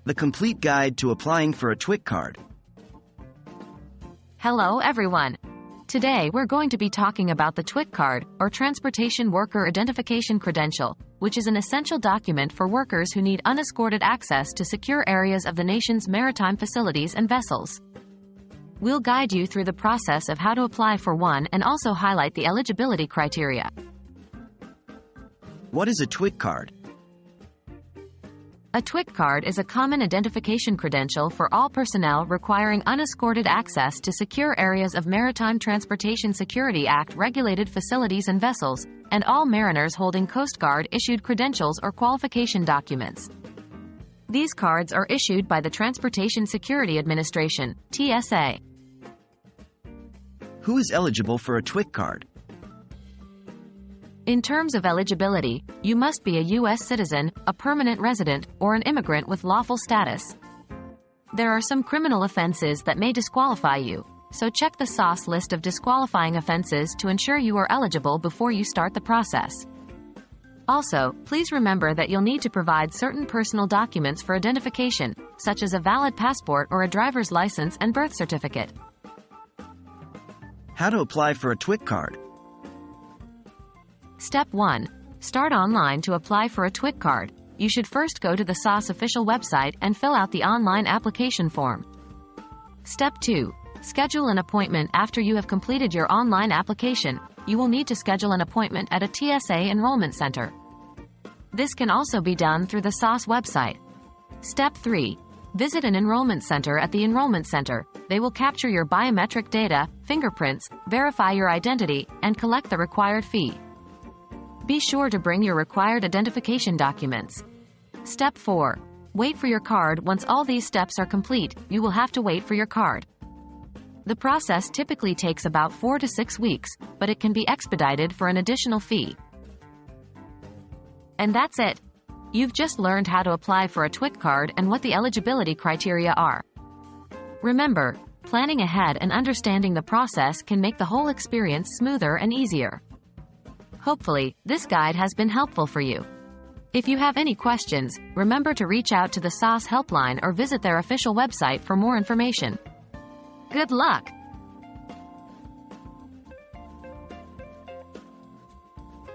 The complete guide to applying for a TWIC card. Hello everyone. Today we're going to be talking about the TWIC card, or Transportation Worker Identification Credential, which is an essential document for workers who need unescorted access to secure areas of the nation's maritime facilities and vessels. We'll guide you through the process of how to apply for one and also highlight the eligibility criteria. What is a TWIC card? A TWIC card is a common identification credential for all personnel requiring unescorted access to secure areas of Maritime Transportation Security Act regulated facilities and vessels, and all mariners holding Coast Guard-issued credentials or qualification documents. These cards are issued by the Transportation Security Administration, TSA. Who is eligible for a TWIC card? In terms of eligibility, you must be a U.S. citizen, a permanent resident, or an immigrant with lawful status. There are some criminal offenses that may disqualify you, so check the SOS list of disqualifying offenses to ensure you are eligible before you start the process. Also, please remember that you'll need to provide certain personal documents for identification, such as a valid passport or a driver's license and birth certificate. How to apply for a TWIC card? Step 1. Start online to apply for a TWIC card. You should first go to the SOS official website and fill out the online application form. Step 2. Schedule an appointment after you have completed your online application. You will need to schedule an appointment at a TSA enrollment center. This can also be done through the SOS website. Step 3. Visit an enrollment center at the enrollment center. They will capture your biometric data, fingerprints, verify your identity, and collect the required fee. Be sure to bring your required identification documents. Step 4. Wait for your card. Once all these steps are complete, you will have to wait for your card. The process typically takes about 4 to 6 weeks, but it can be expedited for an additional fee. And that's it. You've just learned how to apply for a TWIC card and what the eligibility criteria are. Remember, planning ahead and understanding the process can make the whole experience smoother and easier. Hopefully, this guide has been helpful for you. If you have any questions, remember to reach out to the SOS helpline or visit their official website for more information. Good luck!